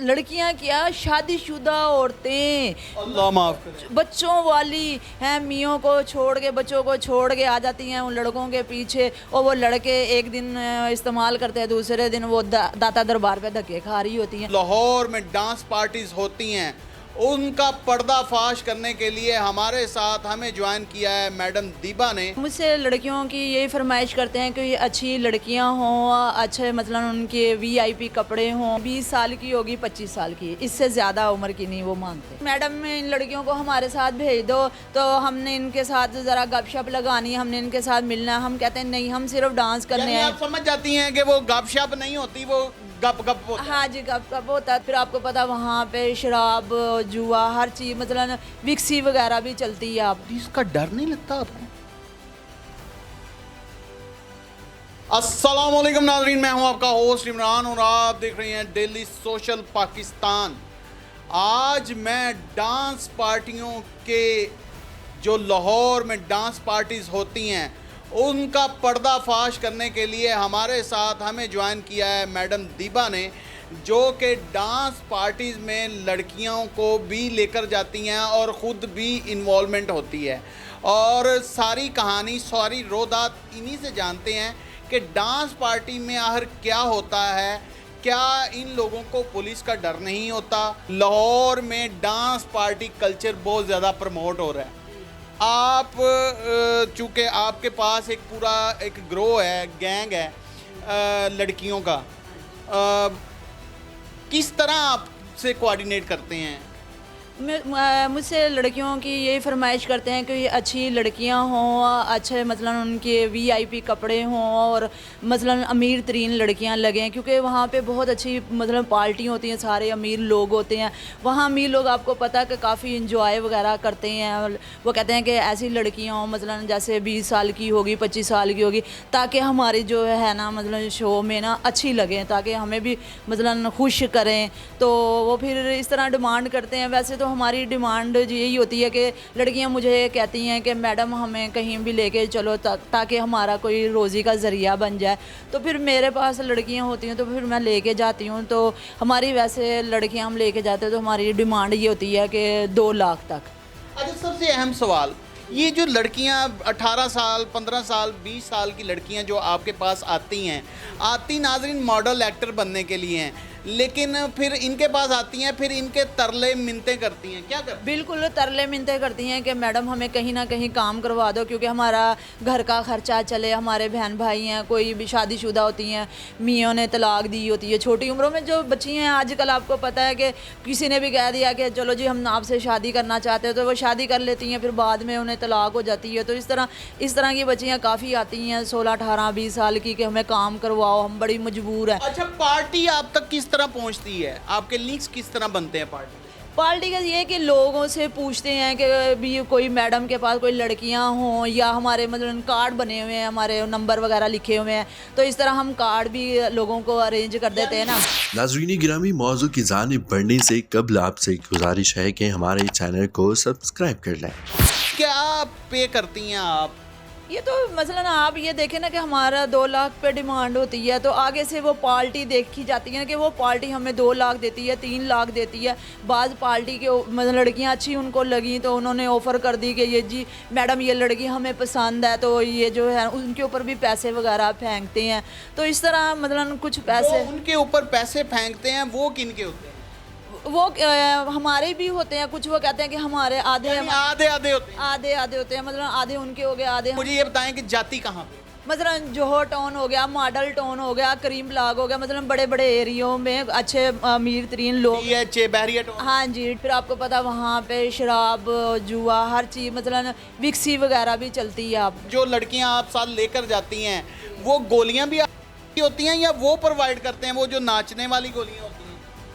लड़कियां क्या, शादीशुदा औरतें, अल्लाह माफ करे। बच्चों वाली हैं, मियों को छोड़ के, बच्चों को छोड़ के आ जाती हैं उन लड़कों के पीछे, और वो लड़के एक दिन इस्तेमाल करते हैं, दूसरे दिन वो दाता दरबार पे धक्के खा रही होती हैं। लाहौर में डांस पार्टीज होती हैं, उनका पर्दाफाश करने के लिए हमारे साथ हमें ज्वाइन किया है मैडम दीबा ने। मुझसे लड़कियों की यही फरमाइश करते हैं कि अच्छी लड़कियां हों, अच्छे मतलब उनके वीआईपी कपड़े हों, 20 साल की होगी, 25 साल की, इससे ज़्यादा उम्र की नहीं वो मांगते। मैडम इन लड़कियों को हमारे साथ भेज दो, तो हमने इनके साथ ज़रा गपशप लगानी है, हमने इनके साथ मिलना है। हम कहते हैं नहीं, हम सिर्फ डांस करने यानी आए। आप समझ जाती हैं कि वो गपशप नहीं होती, वो गप गप होता है। हाँ जी, गप गप होता है। फिर आपको पता वहाँ पे शराब, जुआ, हर चीज़, मतलब विक्सी वगैरह भी चलती है। आप इसका डर नहीं लगता आपको? अस्सलाम वालेकुम नाज़रीन, मैं हूं आपका होस्ट इमरान और आप देख रहे हैं डेली सोशल पाकिस्तान। आज मैं डांस पार्टियों के, जो लाहौर में डांस पार्टीज होती हैं, उनका पर्दाफाश करने के लिए हमारे साथ हमें ज्वाइन किया है मैडम दीबा ने, जो कि डांस पार्टीज़ में लड़कियों को भी लेकर जाती हैं और ख़ुद भी इन्वॉल्वमेंट होती है। और सारी कहानी, सारी रोदात इन्हीं से जानते हैं कि डांस पार्टी में आखिर क्या होता है, क्या इन लोगों को पुलिस का डर नहीं होता। लाहौर में डांस पार्टी कल्चर बहुत ज़्यादा प्रमोट हो रहा है। आप चूँकि आपके पास एक पूरा एक ग्रोह है, गैंग है लड़कियों का, किस तरह आपसे कोऑर्डिनेट करते हैं? मुझसे लड़कियों की यही फरमाइश करते हैं कि अच्छी लड़कियां हों, अच्छे मतलब उनके वीआईपी कपड़े हों, और मतलब अमीर तरीन लड़कियां लगें, क्योंकि वहाँ पे बहुत अच्छी मतलब पार्टी होती हैं, सारे अमीर लोग होते हैं वहाँ। अमीर लोग आपको पता है कि काफ़ी इंजॉय वगैरह करते हैं। वो कहते हैं कि ऐसी लड़कियां हों, मतलब जैसे 20 साल की होगी, 25 साल की होगी, ताकि हमारी जो है ना मतलब शो में ना अच्छी लगें, ताकि हमें भी मतलब खुश करें। तो वो फिर इस तरह डिमांड करते हैं। वैसे तो हमारी डिमांड यही होती है कि लड़कियां मुझे कहती हैं कि मैडम हमें कहीं भी लेके चलो, ताकि हमारा कोई रोज़ी का ज़रिया बन जाए। तो फिर मेरे पास लड़कियां होती हैं तो फिर मैं लेके जाती हूं। तो हमारी वैसे लड़कियां हम लेके जाते हैं तो हमारी डिमांड ये होती है कि 2 लाख तक। अच्छा, सबसे अहम सवाल, ये जो लड़कियां 18 साल, 15 साल, 20 साल की लड़कियां जो आपके पास आती नाज़रीन मॉडल एक्टर बनने के लिए हैं, लेकिन फिर इनके पास आती हैं, फिर इनके तरले मिन्नतें करती हैं, क्या करती हैं? बिल्कुल तरले मिन्नतें करती हैं कि मैडम हमें कहीं ना कहीं काम करवा दो, क्योंकि हमारा घर का खर्चा चले। हमारे बहन भाई हैं, कोई भी शादीशुदा होती हैं, मियों ने तलाक दी होती है, छोटी उम्रों में जो बच्ची हैं। आजकल आपको पता है कि किसी ने भी कह दिया कि चलो जी हम आपसे शादी करना चाहते हैं, तो वो शादी कर लेती हैं, फिर बाद में उन्हें तलाक हो जाती है। तो इस तरह की बच्चियाँ काफ़ी आती हैं 16, 18, 20 साल की, कि हमें काम करवाओ, हम बड़ी मजबूर हैं। अच्छा, पार्टी आप तक किस तरह पहुंचती है? आपके लिंक्स किस तरह बनते हैं पार्टी का ये है कि लोगों से पूछते हैं कि भी कोई मैडम के पास कोई लड़कियां हों, या हमारे मतलब कार्ड बने हुए हैं, हमारे नंबर वगैरह लिखे हुए हैं, तो इस तरह हम कार्ड भी लोगों को अरेंज कर देते हैं ना। नाज़रीन गिरामी, मौजू की जानिब बढ़ने से कबल आपसे गुजारिश है कि हमारे चैनल को सब्सक्राइब कर लें। क्या पे करती हैं आप? ये तो मसलन आप ये देखें ना कि हमारा 2 लाख पे डिमांड होती है, तो आगे से वो पार्टी देखी जाती है ना कि वो पार्टी हमें 2 लाख देती है, 3 लाख देती है। बाज़ पार्टी के मतलब लड़कियां अच्छी उनको लगी तो उन्होंने ऑफ़र कर दी कि ये जी मैडम ये लड़की हमें पसंद है, तो ये जो है उनके ऊपर भी पैसे वगैरह फेंकते हैं। तो इस तरह मतलब कुछ पैसे उनके ऊपर पैसे फेंकते हैं, वो किन के होते हैं? वो हमारे भी होते हैं कुछ। वो कहते हैं कि हमारे आधे आधे आधे होते हैं। आधे होते हैं, मतलब आधे उनके हो गए, आधे मुझे ये बताएं कि जाती कहाँ पे? मतलब जोहर टाउन हो गया, मॉडल टाउन हो गया, करीम ब्लॉक हो गया, मतलब बड़े बड़े एरियो में अच्छे अमीर तरीन लोग। बहरिया टाउन। हाँ जी, फिर आपको पता वहाँ पे शराब, जुआ, हर चीज़ मतलब विक्सी वगैरह भी चलती है। आप जो लड़कियां आप साथ लेकर जाती हैं, वो गोलियां भी होती हैं या वो प्रोवाइड करते हैं, वो जो नाचने वाली गोलियां होती हैं?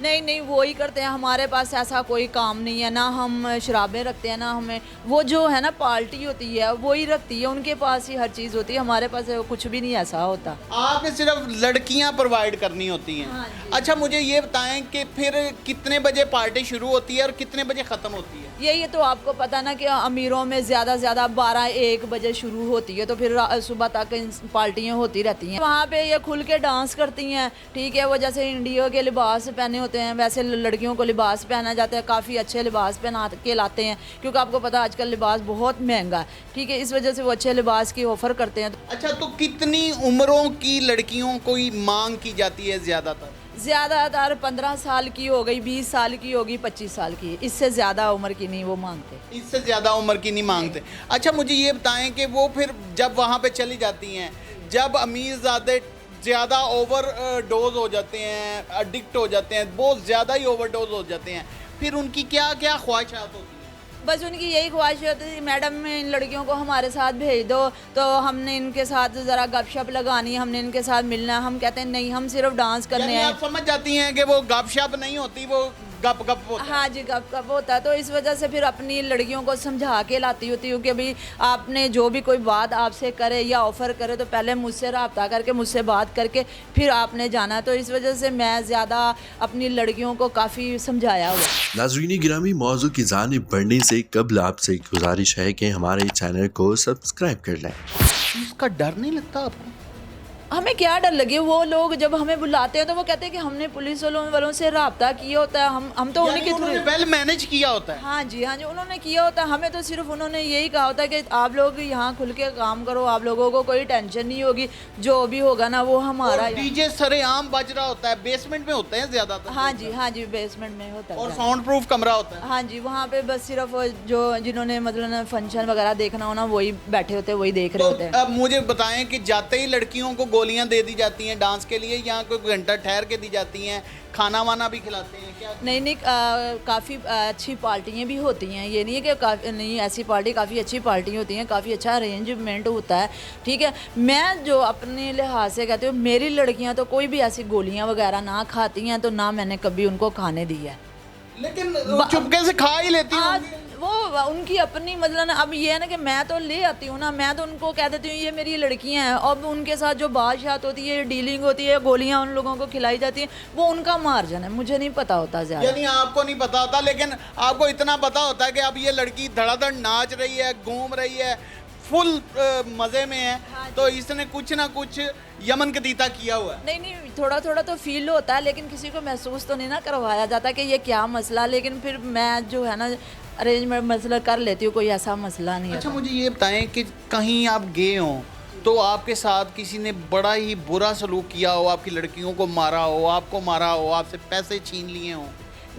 नहीं, वो ही करते हैं। हमारे पास ऐसा कोई काम नहीं है, ना हम शराबें रखते हैं, ना हमें वो जो है ना पार्टी होती है वो ही रखती है, उनके पास ही हर चीज़ होती है, हमारे पास कुछ भी नहीं ऐसा होता। आपने सिर्फ लड़कियां प्रोवाइड करनी होती हैं? हाँ। अच्छा, मुझे ये बताएं कि फिर कितने बजे पार्टी शुरू होती है और कितने बजे ख़त्म होती है? ये तो आपको पता ना कि अमीरों में ज़्यादा से ज़्यादा 12-1 बजे शुरू होती है, तो फिर सुबह तक पार्टियाँ होती रहती हैं। वहाँ पे ये खुल के डांस करती हैं, ठीक है। वो जैसे इंडिया के लिबास पहने होते हैं वैसे लड़कियों को लिबास पहना जाता है, काफ़ी अच्छे लिबास पहना के लाते हैं, क्योंकि आपको पता है आजकल लिबास बहुत महंगा है, ठीक है, इस वजह से वो अच्छे लिबास की ऑफ़र करते हैं। अच्छा, तो कितनी उम्रों की लड़कियों को ही मांग की जाती है ज़्यादातर? ज़्यादातर 15 साल की हो गई, 20 साल की होगी, 25 साल की, इससे ज़्यादा उम्र की नहीं वो मांगते। इससे ज़्यादा उम्र की नहीं मांगते। अच्छा, मुझे ये बताएं कि वो फिर जब वहाँ पे चली जाती हैं, जब अमीरज़ादे ज़्यादा ओवर डोज हो जाते हैं, एडिक्ट हो जाते हैं, बहुत ज़्यादा ही ओवर डोज हो जाते हैं, फिर उनकी क्या क्या ख्वाहिशात होती हैं? बस उनकी यही ख्वाहिश होती थी, मैडम इन लड़कियों को हमारे साथ भेज दो, तो हमने इनके साथ ज़रा गपशप लगानी है, हमने इनके साथ मिलना है। हम कहते हैं नहीं, हम सिर्फ डांस करने यानी आए। आप समझ जाती हैं कि वो गपशप नहीं होती, वो गप गप होता है। हाँ जी, गप गप होता है। तो इस वजह से फिर अपनी लड़कियों को समझा के लाती होती हूँ कि अभी आपने जो भी कोई बात आपसे करे या ऑफ़र करे तो पहले मुझसे रब्ता करके, मुझसे बात करके फिर आपने जाना है। तो इस वजह से मैं ज़्यादा अपनी लड़कियों को काफ़ी समझाया हुआ। नाज़रीन गिरामी, मौजू की जानिब बढ़ने से कबल आपसे गुजारिश है कि हमारे चैनल को सब्सक्राइब कर लें। इसका डर नहीं लगता आपको? हमें क्या डर लगे, वो लोग जब हमें बुलाते हैं तो वो कहते हैं कि हमने पुलिस वालों से रब्ता किया होता है, हम तो उन्हीं के थ्रू वेल मैनेज किया होता है। हाँ जी, हाँ जी, उन्होंने किया होता है। हमें तो सिर्फ उन्होंने यही कहा होता है कि आप लोग यहाँ खुल के काम करो, आप लोगों को कोई टेंशन नहीं होगी, जो भी होगा ना वो हमारा। डीजे सरेआम बज रहा होता है, बेसमेंट में होते हैं ज्यादातर। हाँ जी, हाँ जी, बेसमेंट में होता है और साउंड प्रूफ कमरा होता है। हाँ जी, वहाँ पे बस सिर्फ जो जिन्होंने मतलब फंक्शन वगैरह देखना हो ना वही बैठे होते हैं, वही देख रहे होते हैं। अब मुझे बताएं कि जाते ही लड़कियों को गोलियां दे दी जाती हैं डांस के लिए, या कोई घंटा ठहर के दी जाती हैं, खाना वाना भी खिलाते हैं क्या? नहीं, काफ़ी अच्छी पार्टियाँ भी होती हैं, ये नहीं है कि नहीं, ऐसी पार्टी काफ़ी अच्छी पार्टी होती हैं, काफ़ी अच्छा अरेंजमेंट होता है, ठीक है। मैं जो अपने लिहाज से कहती हूँ, मेरी लड़कियाँ तो कोई भी ऐसी गोलियाँ वगैरह ना खाती हैं, तो ना मैंने कभी उनको खाने दी है। लेकिन चुपके से खा ही लेती हैं। वो उनकी अपनी मतलब ना, अब ये है ना कि मैं तो ले आती हूँ ना, मैं तो उनको कह देती हूँ ये मेरी लड़कियाँ हैं, अब उनके साथ जो बातशात होती है, डीलिंग होती है, गोलियाँ उन लोगों को खिलाई जाती हैं, वो उनका मार्जिन है, मुझे नहीं पता होता ज़्यादा। यानी आपको नहीं पता होता, लेकिन आपको इतना पता होता है कि अब ये लड़की धड़ाधड़ नाच रही है, घूम रही है, फुल मज़े में है। हाँ, तो इसने कुछ ना कुछ यमन कदीता किया हुआ है। नहीं, थोड़ा थोड़ा तो फील होता है, लेकिन किसी को महसूस तो नहीं ना करवाया जाता कि ये क्या मसला, लेकिन फिर मैं जो है ना अरेंजमेंट मसला कर लेती हूँ, कोई ऐसा मसला नहीं है। अच्छा, मुझे ये बताएं कि कहीं आप गए हों तो आपके साथ किसी ने बड़ा ही बुरा सलूक किया हो, आपकी लड़कियों को मारा हो, आपको मारा हो, आपसे पैसे छीन लिए हों?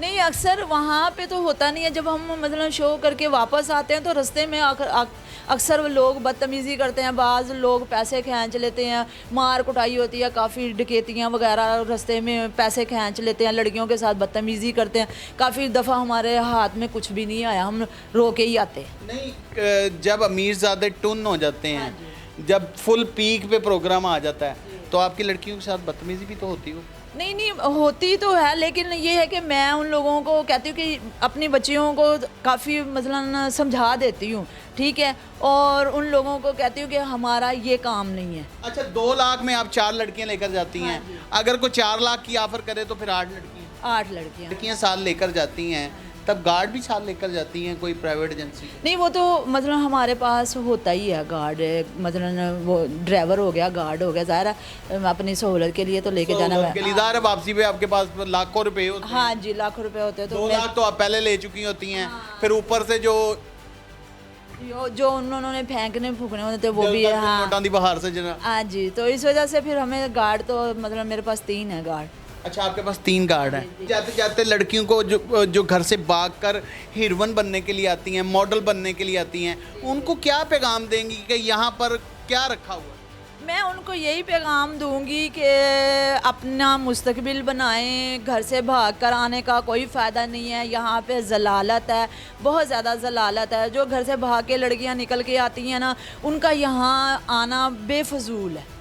नहीं, अक्सर वहाँ पे तो होता नहीं है। जब हम मतलब शो करके वापस आते हैं तो रास्ते में अक्सर वो लोग बदतमीज़ी करते हैं, बाज़ लोग पैसे खींच लेते हैं, मार कुटाई होती है, काफ़ी डकैतियाँ वगैरह रास्ते में पैसे खींच लेते हैं, लड़कियों के साथ बदतमीज़ी करते हैं। काफ़ी दफ़ा हमारे हाथ में कुछ भी नहीं आया, हम रो के ही आते। नहीं, जब अमीरज़ादे टुन हो जाते हैं, जब फुल पीक पे प्रोग्राम आ जाता है, तो आपकी लड़कियों के साथ बदतमीज़ी भी तो होती हो? नहीं, होती तो है, लेकिन ये है कि मैं उन लोगों को कहती हूँ कि अपनी बच्चियों को काफ़ी मसलन समझा देती हूँ, ठीक है, और उन लोगों को कहती हूँ कि हमारा ये काम नहीं है। अच्छा, 2 लाख में आप 4 लड़कियां लेकर जाती हैं। अगर कोई 4 लाख की ऑफर करे तो फिर 8 लड़कियां साथ लेकर जाती हैं, तब गार्ड भी साथ लेकर जाती हैं कोई प्राइवेट एजेंसी? नहीं, वो तो मतलब हमारे पास होता ही है गार्ड, मतलब वो ड्राइवर हो गया, गार्ड हो गया, ज़ाहिर है अपनी सहूलत के लिए तो लेके जाना है। ज़ाहिर है वापसी पे आपके पास लाखों रुपए होते हैं। हाँ जी, लाखों रुपए होते हैं। तो 2 लाख तो आप पहले ले चुकी होती हैं। हाँ। फिर ऊपर से जो उन्होंने फेंकने फूकने होते थे वो भी है। हाँ बाहर से जना। हाँ जी, तो इस वजह से फिर हमें गार्ड तो मतलब मेरे पास 3 है गार्ड। अच्छा, आपके पास 3 गार्ड हैं। जाते जाते लड़कियों को जो घर से भागकर हीरोइन बनने के लिए आती हैं, मॉडल बनने के लिए आती हैं, उनको क्या पैगाम देंगी कि यहाँ पर क्या रखा हुआ है? मैं उनको यही पैगाम दूंगी कि अपना मुस्तकबिल बनाएं, घर से भाग कर आने का कोई फ़ायदा नहीं है। यहाँ पे ज़लालत है, बहुत ज़्यादा ज़लालत है। जो घर से भाग के लड़कियाँ निकल के आती हैं ना, उनका यहाँ आना बेफजूल है,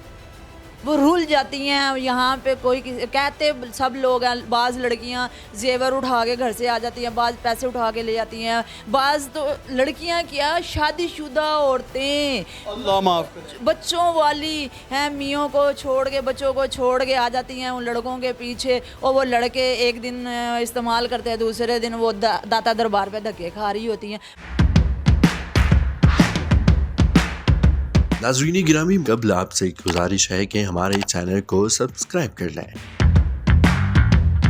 वो रुल जाती हैं। यहाँ पे कोई कहते सब लोग हैं, बाज़ लड़कियाँ जेवर उठा के घर से आ जाती हैं, बाज़ पैसे उठा के ले जाती हैं, बाज़ तो लड़कियाँ क्या शादीशुदा औरतें, अल्लाह माफ़ करे, बच्चों वाली हैं, मियों को छोड़ के, बच्चों को छोड़ के आ जाती हैं उन लड़कों के पीछे, और वो लड़के एक दिन इस्तेमाल करते हैं, दूसरे दिन वो दाता दरबार पे धक्के खा रही होती हैं। नाज़रीन गिरामी, कबल आपसे गुजारिश है कि हमारे चैनल को सब्सक्राइब कर लें।